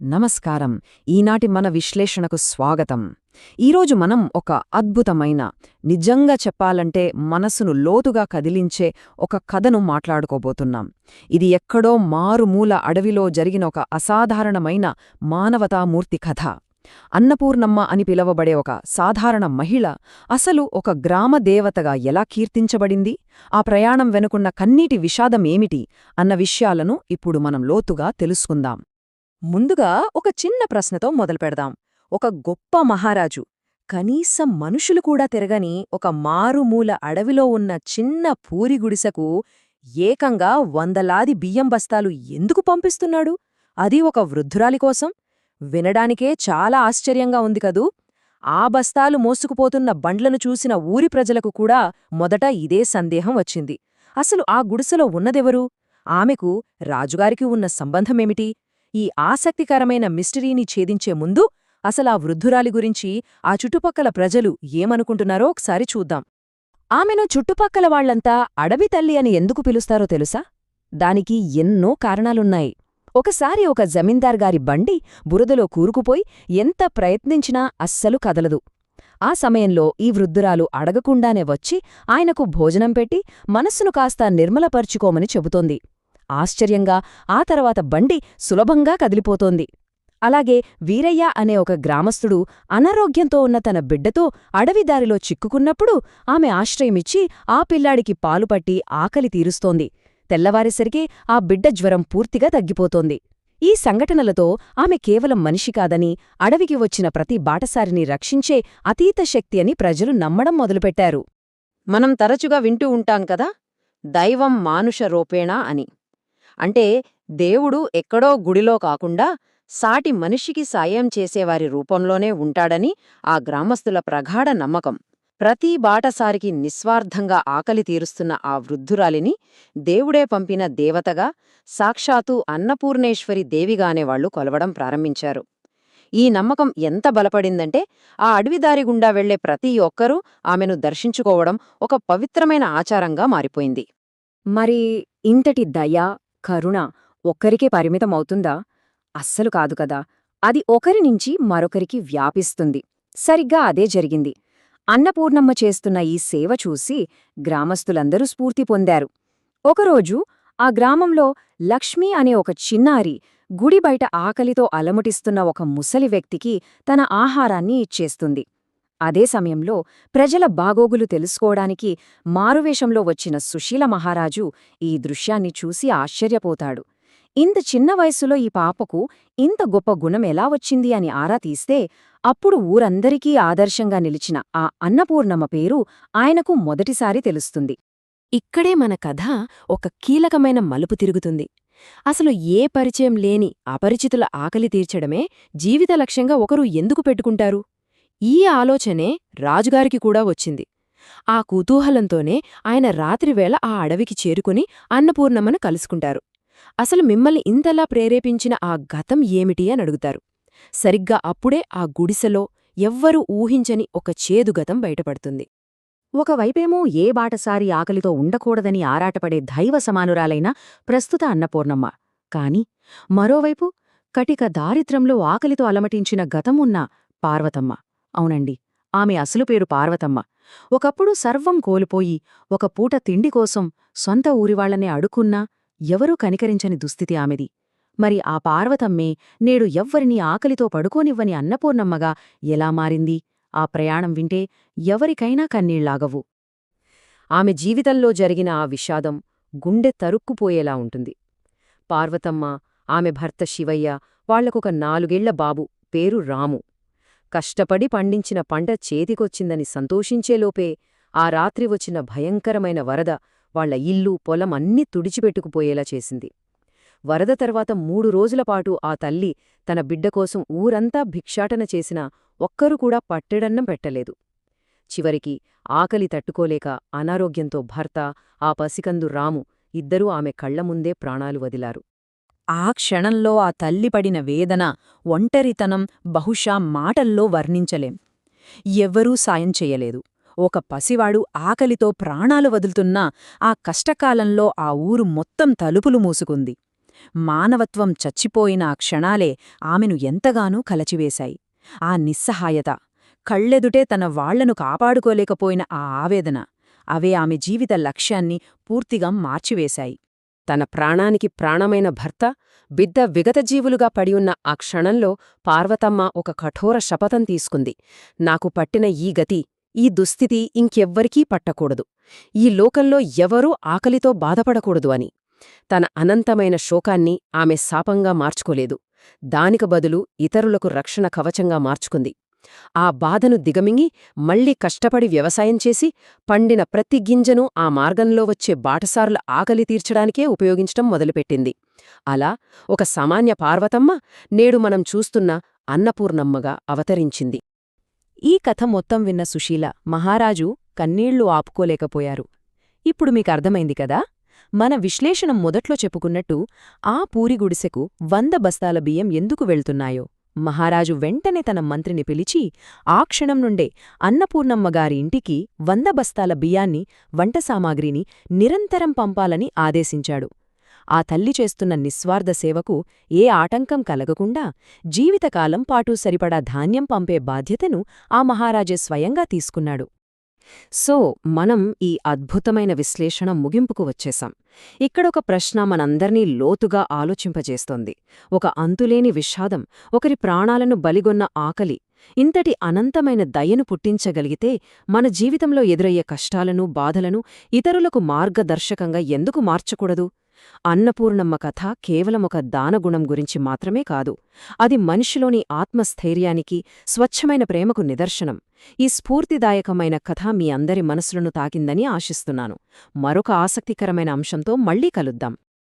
నమస్కారం. ఈనాటి మన విశ్లేషణకు స్వాగతం. ఈరోజు మనం ఒక అద్భుతమైన, నిజంగా చెప్పాలంటే మనసును లోతుగా కదిలించే ఒక కథను మాట్లాడుకోబోతున్నాం. ఇది ఎక్కడో మారుమూల అడవిలో జరిగిన ఒక అసాధారణమైన మానవతామూర్తి కథ. అన్నపూర్ణమ్మ అని పిలవబడే ఒక సాధారణ మహిళ అసలు ఒక గ్రామదేవతగా ఎలా కీర్తించబడింది, ఆ ప్రయాణం వెనుకున్న కన్నీటి విషాదం ఏమిటి అన్న విషయాలను ఇప్పుడు మనం లోతుగా తెలుసుకుందాం. ముందుగా ఒక చిన్న ప్రశ్నతో మొదలుపెడదాం. ఒక గొప్ప మహారాజు, కనీసం మనుషులు కూడా తిరగని ఒక మారుమూల అడవిలో ఉన్న చిన్న పూరి గుడిసెకు ఏకంగా వందలాది బియ్యం బస్తాలు ఎందుకు పంపిస్తున్నాడు? అది ఒక వృద్ధురాలి కోసం? వినడానికే చాలా ఆశ్చర్యంగా ఉంది కదూ! ఆ బస్తాలు మోసుకుపోతున్న బండ్లను చూసిన ఊరి ప్రజలకు కూడా మొదట ఇదే సందేహం వచ్చింది. అసలు ఆ గుడిసెలో ఉన్నదెవరు? ఆమెకు రాజుగారికి ఉన్న సంబంధమేమిటి? ఈ ఆసక్తికరమైన మిస్టరీని ఛేదించే ముందు అసలా వృద్ధురాలి గురించి ఆ చుట్టుపక్కల ప్రజలు ఏమనుకుంటున్నారో ఒకసారి చూద్దాం. ఆమెను చుట్టుపక్కల వాళ్లంతా అడవి తల్లి అని ఎందుకు పిలుస్తారో తెలుసా? దానికి ఎన్నో కారణాలున్నాయి. ఒకసారి ఒక జమీందార్గారి బండి బురదలో కూరుకుపోయి ఎంత ప్రయత్నించినా అస్సలు కదలదు. ఆ సమయంలో ఈ వృద్ధురాలు అడగకుండానే వచ్చి ఆయనకు భోజనం పెట్టి మనస్సును కాస్త నిర్మలపరుచుకోమని చెబుతోంది. ఆశ్చర్యంగా ఆ తర్వాత బండి సులభంగా కదిలిపోతోంది. అలాగే వీరయ్య అనే ఒక గ్రామస్థుడు అనారోగ్యంతో ఉన్న తన బిడ్డతో అడవిదారిలో చిక్కుకున్నప్పుడు ఆమె ఆశ్రయమిచ్చి ఆ పిల్లాడికి పాలుపట్టి ఆకలి తీరుస్తోంది. తెల్లవారేసరికి ఆ బిడ్డ జ్వరం పూర్తిగా తగ్గిపోతోంది. ఈ సంఘటనలతో ఆమె కేవలం మనిషి కాదని, అడవికి వచ్చిన ప్రతి బాటసారిని రక్షించే అతీత శక్తి అని ప్రజలు నమ్మడం మొదలుపెట్టారు. మనం తరచుగా వింటూ ఉంటాం కదా, దైవం మానుష రూపేణా అని. అంటే దేవుడు ఎక్కడో గుడిలో కాకుండా సాటి మనిషికి సాయం చేసేవారి రూపంలోనే ఉంటాడని ఆ గ్రామస్తుల ప్రగాఢ నమ్మకం. ప్రతి బాటసారికి నిస్వార్థంగా ఆకలి తీరుస్తున్న ఆ వృద్ధురాలిని దేవుడే పంపిన దేవతగా, సాక్షాత్తు అన్నపూర్ణేశ్వరి దేవిగానే వాళ్లు కొలవడం ప్రారంభించారు. ఈ నమ్మకం ఎంత బలపడిందంటే ఆ అడవిదారిగుండా వెళ్లే ప్రతి ఒక్కరూ ఆమెను దర్శించుకోవడం ఒక పవిత్రమైన ఆచారంగా మారిపోయింది. మరి ఇంతటి దయ, కరుణ ఒక్కరికే పరిమితమవుతుందా? అస్సలు కాదు కదా. అది ఒకరి నుంచి మరొకరికి వ్యాపిస్తుంది. సరిగ్గా అదే జరిగింది. అన్నపూర్ణమ్మ చేస్తున్న ఈ సేవ చూసి గ్రామస్తులందరూ స్ఫూర్తి పొందారు. ఒకరోజు ఆ గ్రామంలో లక్ష్మీ అనే ఒక చిన్నారి గుడి బయట ఆకలితో అలముటిస్తున్న ఒక ముసలి వ్యక్తికి తన ఆహారాన్ని ఇచ్చేస్తుంది. అదే సమయంలో ప్రజల బాగోగులు తెలుసుకోవడానికి మారువేషంలో వచ్చిన సుశీల మహారాజు ఈ దృశ్యాన్ని చూసి ఆశ్చర్యపోతాడు. ఇంత చిన్న వయస్సులో ఈ పాపకు ఇంత గొప్ప గుణం ఎలా వచ్చింది అని ఆరా తీస్తే అప్పుడు ఊరందరికీ ఆదర్శంగా నిలిచిన ఆ అన్నపూర్ణమ్మ పేరు ఆయనకు మొదటిసారి తెలుస్తుంది. ఇక్కడే మన కథ ఒక కీలకమైన మలుపు తిరుగుతుంది. అసలు ఏ పరిచయం లేని అపరిచితుల ఆకలి తీర్చడమే జీవిత లక్ష్యంగా ఒకరు ఎందుకు పెట్టుకుంటారు? ఈ ఆలోచనే రాజుగారికి కూడా వచ్చింది. ఆ కుతూహలంతోనే ఆయన రాత్రివేళ ఆ అడవికి చేరుకుని అన్నపూర్ణమ్మను కలుసుకుంటారు. అసలు మిమ్మల్ని ఇంతలా ప్రేరేపించిన ఆ గతం ఏమిటి అని అడుగుతారు. సరిగ్గా అప్పుడే ఆ గుడిసెలో ఎవ్వరూ ఊహించని ఒక చేదుగతం బయటపడుతుంది. ఒకవైపేమో ఏ బాటసారి ఆకలితో ఉండకూడదని ఆరాటపడే దైవ సమానురాలైన ప్రస్తుత అన్నపూర్ణమ్మ, కాని మరోవైపు కటిక దారిద్ర్యంలో ఆకలితో అలమటించిన గతమున్న పార్వతమ్మ. అవునండి, ఆమె అసలు పేరు పార్వతమ్మ. ఒకప్పుడు సర్వం కోల్పోయి ఒక పూట తిండి కోసం సొంత ఊరివాళ్లనే అడుక్కున్నా ఎవరూ కనికరించని దుస్థితి ఆమెది. మరి ఆ పార్వతమ్మే నేడు ఎవ్వరినీ ఆకలితో పడుకోనివ్వని అన్నపూర్ణమ్మగా ఎలా మారింది? ఆ ప్రయాణం వింటే ఎవరికైనా కన్నీళ్లాగవు. ఆమె జీవితంలో జరిగిన ఆ విషాదం గుండె తరుక్కుపోయేలా ఉంటుంది. పార్వతమ్మ, ఆమె భర్త శివయ్య, వాళ్లకొక 4 ఏళ్ల బాబు, పేరు రాము. కష్టపడి పండించిన పంట చేతికొచ్చిందని సంతోషించేలోపే ఆ రాత్రి వచ్చిన భయంకరమైన వరద వాళ్ల ఇల్లు, పొలం అన్నీ తుడిచిపెట్టుకుపోయేలా చేసింది. వరద తర్వాత 3 రోజులపాటు ఆ తల్లి తన బిడ్డకోసం ఊరంతా భిక్షాటన చేసినా ఒక్కరు కూడా పట్టెడన్నం పెట్టలేదు. చివరికి ఆకలి తట్టుకోలేక అనారోగ్యంతో భర్త, ఆ పసికందు రాము ఇద్దరూ ఆమె కళ్లముందే ప్రాణాలు వదిలారు. ఆ క్షణంలో ఆ తల్లి పడిన వేదన, ఒంటరితనం బహుశా మాటల్లో వర్ణించలేం. ఎవ్వరూ సాయం చెయ్యలేదు. ఒక పసివాడు ఆకలితో ప్రాణాలు వదులుతున్నా ఆ కష్టకాలంలో ఆ ఊరు మొత్తం తలుపులు మూసుకుంది. మానవత్వం చచ్చిపోయిన ఆ క్షణాలే ఆమెను ఎంతగానో కలచివేశాయి. ఆ నిస్సహాయత, కళ్ళెదుటే తన వాళ్లను కాపాడుకోలేకపోయిన ఆ ఆవేదన, అవే ఆమె జీవిత లక్ష్యాన్ని పూర్తిగా మార్చివేశాయి. తన ప్రాణానికి ప్రాణమైన భర్త, బిడ్డ విగతజీవులుగా పడియున్న ఆ క్షణంలో పార్వతమ్మ ఒక కఠోర శపథం తీసుకుంది. నాకు పట్టిన ఈ గతి, ఈ దుస్థితి ఇంకెవ్వరికీ పట్టకూడదు. ఈ లోకంలో ఎవరూ ఆకలితో బాధపడకూడదు అని. తన అనంతమైన శోకాన్ని ఆమె శాపంగా మార్చుకోలేదు. దానికి బదులు ఇతరులకు రక్షణ కవచంగా మార్చుకుంది. ఆ బాధను దిగమింగి మళ్లీ కష్టపడి వ్యవసాయం చేసి పండిన ప్రతి గింజను ఆ మార్గంలో వచ్చే బాటసారుల ఆకలి తీర్చడానికే ఉపయోగించటం మొదలుపెట్టింది. అలా ఒక సామాన్య పార్వతమ్మ నేడు మనం చూస్తున్న అన్నపూర్ణమ్మగా అవతరించింది. ఈ కథ మొత్తం విన్న సుశీల, మహారాజు కన్నీళ్లు ఆపుకోలేకపోయారు. ఇప్పుడు మీకర్థమైంది కదా, మన విశ్లేషణ మొదట్లో చెప్పుకున్నట్టు ఆ పూరి గుడిసెకు 100 బస్తాల బియ్యం ఎందుకు వెళ్తున్నాయో. మహారాజు వెంటనే తన మంత్రిని పిలిచి ఆ క్షణం నుండే అన్నపూర్ణమ్మగారి ఇంటికి 100 బస్తాల బియ్యాన్ని, వంట సామాగ్రిని నిరంతరం పంపాలని ఆదేశించాడు. ఆ తల్లి చేస్తున్న నిస్వార్థ సేవకు ఏ ఆటంకం కలగకుండా జీవితకాలం పాటు సరిపడా ధాన్యం పంపే బాధ్యతను ఆ మహారాజే స్వయంగా తీసుకున్నాడు. సో మనం ఈ అద్భుతమైన విశ్లేషణ ముగింపుకు వచ్చేశాం. ఇక్కడొక ప్రశ్న మనందర్నీ లోతుగా ఆలోచింపజేస్తోంది. ఒక అంతులేని విషాదం, ఒకరి ప్రాణాలను బలిగొన్న ఆకలి, ఇంతటి అనంతమైన దయను పుట్టించగలిగితే మన జీవితంలో ఎదురయ్యే కష్టాలను, బాధలను ఇతరులకు మార్గదర్శకంగా ఎందుకు మార్చకూడదు? అన్నపూర్ణమ్మ కథ కేవలం ఒక దానగుణం గురించి మాత్రమే కాదు. అది మనిషిలోని ఆత్మస్థైర్యానికి, స్వచ్ఛమైన ప్రేమకు నిదర్శనం. ఈ స్ఫూర్తిదాయకమైన కథ మీ అందరి మనసులను తాకిందని ఆశిస్తున్నాను. మరొక ఆసక్తికరమైన అంశంతో మళ్లీ కలుద్దాం.